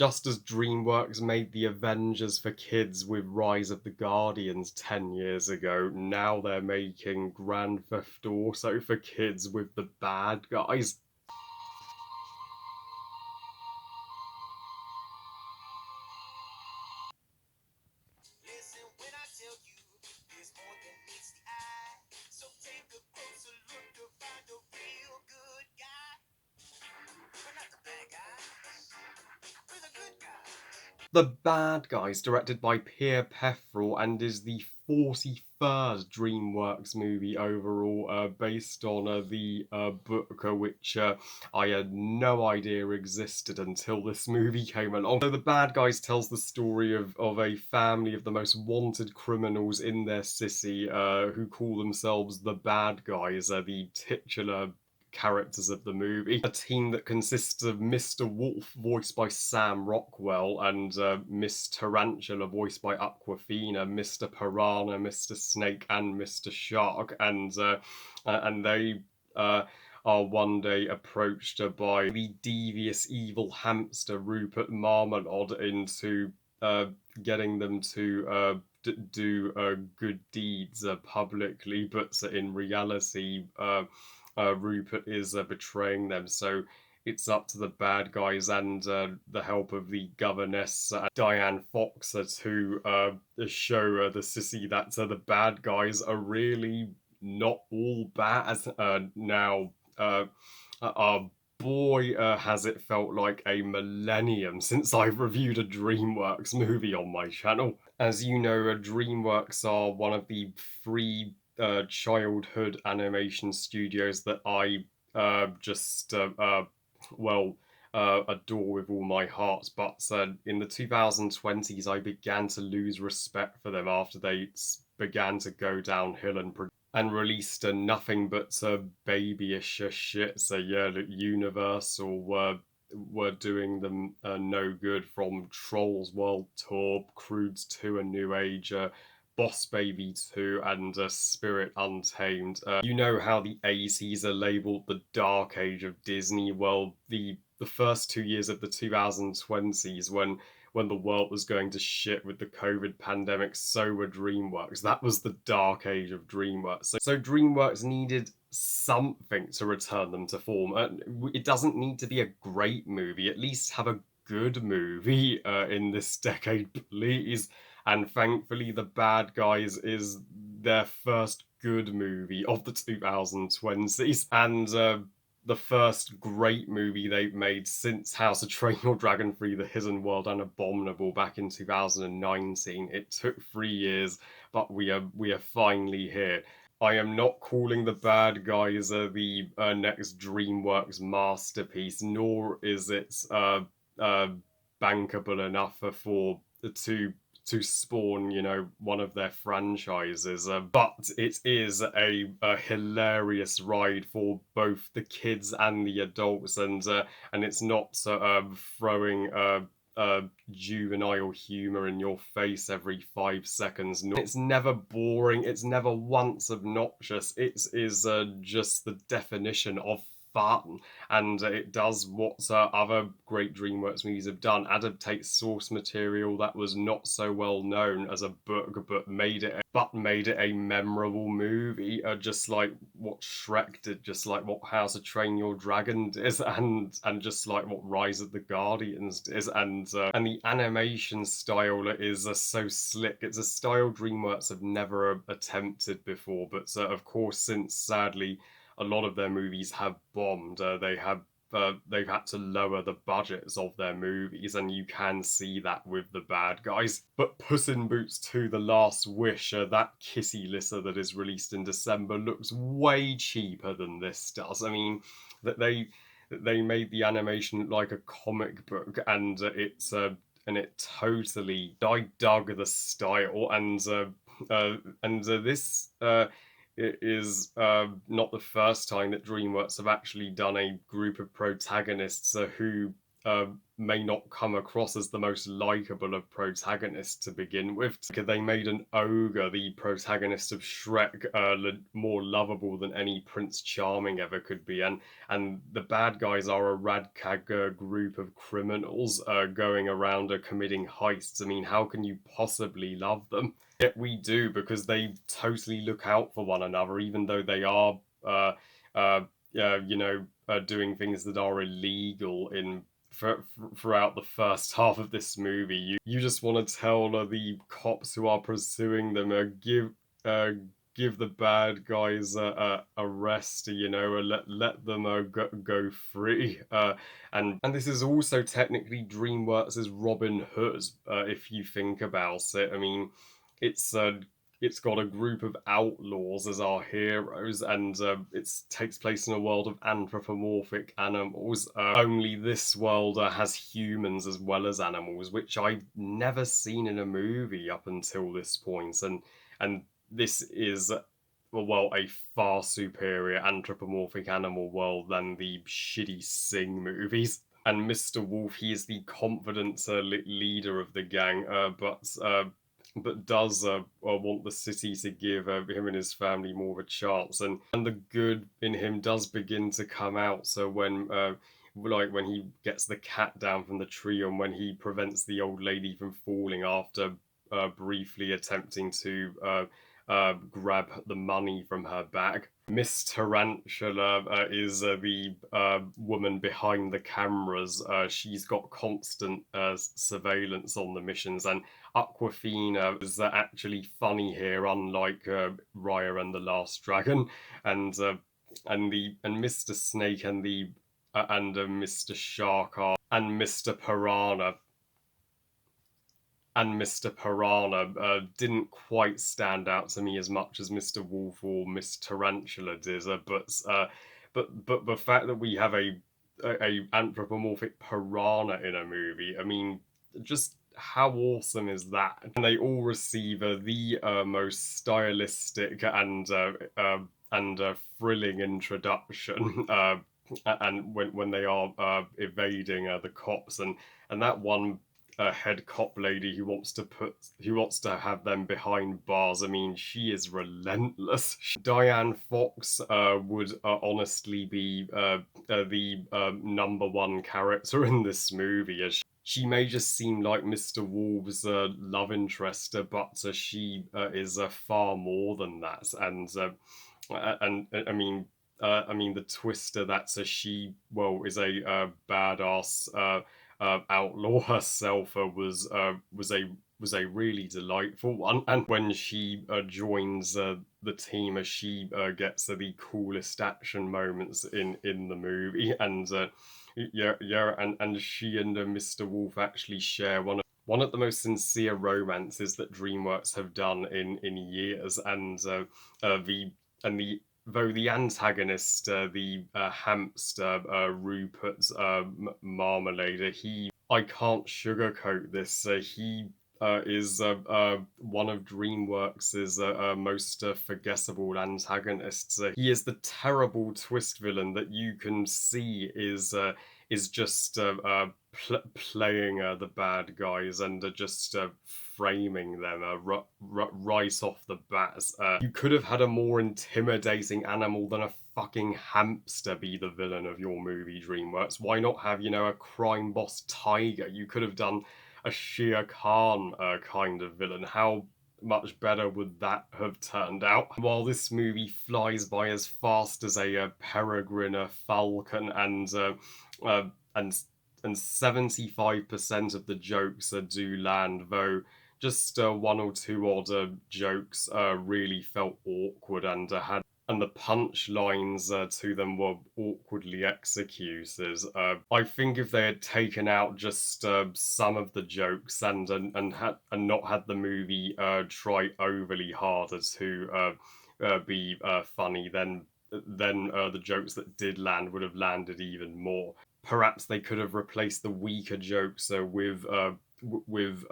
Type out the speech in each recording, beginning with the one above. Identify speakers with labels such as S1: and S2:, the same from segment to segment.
S1: Just as DreamWorks made the Avengers for kids with Rise of the Guardians 10 years ago, now they're making Grand Theft Auto for kids with the bad guys.
S2: Listen when I tell you there's more than meets the eye. So take a closer look to find a real good guy. We're not the bad guys. We're the good guys.
S1: The Bad Guys, directed by Pierre Pefferel, and is the 43rd DreamWorks movie overall, based on the book, which I had no idea existed until this movie came along. So The Bad Guys tells the story of a family of the most wanted criminals in their city, who call themselves the Bad Guys, the titular characters of the movie. A team that consists of Mr. Wolf, voiced by Sam Rockwell, and Miss Tarantula, voiced by Aquafina, Mr. Piranha, Mr. Snake, and Mr. Shark, and they are one day approached by the devious evil hamster Rupert Marmalade into getting them to do good deeds publicly, but in reality, Rupert is betraying them. So it's up to the bad guys and the help of the governess, Diane Fox, to show the sissy that the bad guys are really not all bad. Now, boy, has it felt like a millennium since I've reviewed a DreamWorks movie on my channel. As you know, DreamWorks are one of the three childhood animation studios that I just adore with all my heart. But in the 2020s, I began to lose respect for them after they began to go downhill and released nothing but babyish shit. So yeah, Universal were doing them no good, from Trolls World Tour, Croods 2: A New Age, Boss Baby 2, and Spirit Untamed. You know how the 80s are labeled the dark age of Disney? Well, the first 2 years of the 2020s, when the world was going to shit with the COVID pandemic, so were DreamWorks. That was the dark age of DreamWorks. So DreamWorks needed something to return them to form. It doesn't need to be a great movie. At least have a good movie in this decade, please. And thankfully, The Bad Guys is their first good movie of the 2020s. And the first great movie they've made since How to Train Your Dragon 3: The Hidden World and Abominable back in 2019. It took 3 years, but we are finally here. I am not calling The Bad Guys the next DreamWorks masterpiece, nor is it bankable enough for to spawn, one of their franchises. But it is a hilarious ride for both the kids and the adults, and it's not throwing juvenile humor in your face every 5 seconds. It's never boring. It's never once obnoxious. It is just the definition of fun, and it does what other great DreamWorks movies have done: adaptate source material that was not so well known as a book, but made it a memorable movie, just like what Shrek did, just like what How to Train Your Dragon did, and just like what Rise of the Guardians did, and the animation style is so slick. It's a style DreamWorks have never attempted before, but of course, since sadly a lot of their movies have bombed, they've had to lower the budgets of their movies, and you can see that with The Bad Guys. But Puss in Boots 2: The Last Wish, that kitty litter that is released in December, looks way cheaper than this does. I mean, that they made the animation look like a comic book, and it totally, I dug the style, and this it is not the first time that DreamWorks have actually done a group of protagonists who may not come across as the most likable of protagonists to begin with. They made an ogre, the protagonist of Shrek, more lovable than any Prince Charming ever could be, and the bad guys are a radcag group of criminals going around committing heists. I mean, how can you possibly love them? Yet we do, because they totally look out for one another, even though they are, uh, doing things that are illegal throughout the first half of this movie. You just want to tell the cops who are pursuing them, uh, give the bad guys a rest, let them go free. And this is also technically DreamWorks' Robin Hood, if you think about it. I mean, it's it's got a group of outlaws as our heroes, and it takes place in a world of anthropomorphic animals. Only this world has humans as well as animals, which I've never seen in a movie up until this point, and this is, well, a far superior anthropomorphic animal world than the shitty Sing movies. And Mr. Wolf, he is the confident leader of the gang, but does want the city to give him and his family more of a chance, and the good in him does begin to come out. So when he gets the cat down from the tree, and when he prevents the old lady from falling after briefly attempting to grab the money from her bag. Miss Tarantula is the woman behind the cameras. She's got constant surveillance on the missions, and Aquafina is actually funny here, unlike Raya and the Last Dragon, and and Mr. Snake and Mr. Shark are, and Mr. Piranha didn't quite stand out to me as much as Mr. Wolf or Miss Tarantula did, but the fact that we have a anthropomorphic piranha in a movie, I mean, just how awesome is that? And they all receive the most stylistic and thrilling introduction. And when they are evading the cops, and that one head cop lady who wants to have them behind bars. I mean, she is relentless. Diane Fox would honestly be the number one character in this movie, as she may just seem like Mr. Wolf's love interest, but she is far more than that. And I mean, the twister that she, well, is a badass outlaw herself, was a really delightful one. And when she joins the team, as she gets the coolest action moments in the movie, and and she and Mr. Wolf actually share one of the most sincere romances that DreamWorks have done in years, the and the though the antagonist, the hamster, Rupert Marmalade, I can't sugarcoat this. He is one of DreamWorks' most forgettable antagonists. He is the terrible twist villain that you can see is just playing the bad guys, and just framing them right off the bat. You could have had a more intimidating animal than a fucking hamster be the villain of your movie, DreamWorks. Why not have, a crime boss tiger? You could have done a Shere Khan kind of villain. How much better would that have turned out? While this movie flies by as fast as a peregrine falcon, uh, and and 75% of the jokes do land, though just one or two odd jokes really felt awkward, and the punchlines to them were awkwardly executed. I think if they had taken out just some of the jokes, and not had the movie try overly harder to be funny, then the jokes that did land would have landed even more. Perhaps they could have replaced the weaker jokes with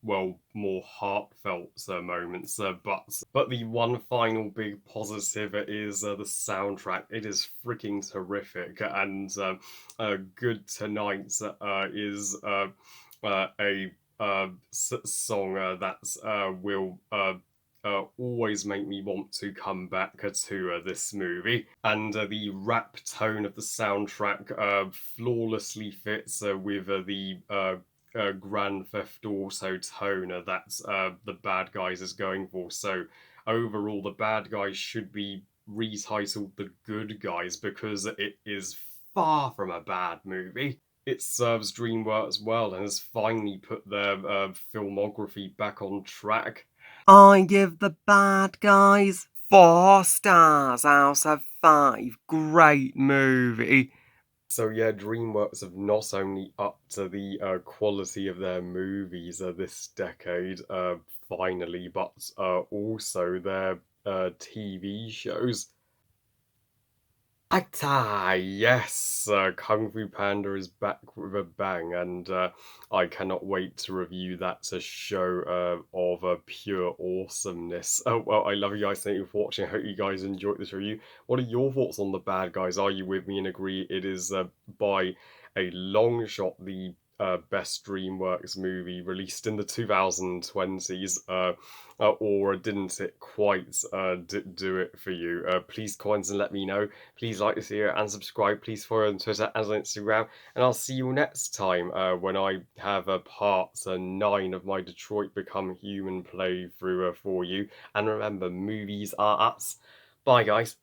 S1: well, more heartfelt moments. But the one final big positive is the soundtrack. It is freaking terrific, and "Good Tonight" is a song that will always make me want to come back to this movie. And the rap tone of the soundtrack flawlessly fits with the Grand Theft Auto tone that the bad guys is going for. So overall, the bad guys should be retitled the good guys because it is far from a bad movie. It serves DreamWorks well and has finally put their filmography back on track.
S3: I give The Bad Guys 4 stars out of 5. Great movie.
S1: So yeah, DreamWorks have not only upped the quality of their movies this decade, finally, but also their TV shows. Acta! Yes, Kung Fu Panda is back with a bang, and I cannot wait to review that show of pure awesomeness. Oh, well, I love you guys. Thank you for watching. I hope you guys enjoyed this review. What are your thoughts on The Bad Guys? Are you with me and agree it is by a long shot the best DreamWorks movie released in the 2020s? Or didn't it quite do it for you? Please comment and let me know. Please like this video and subscribe. Please follow on Twitter and on Instagram. And I'll see you next time when I have part 9 of my Detroit Become Human playthrough for you. And remember, movies are us. Bye, guys.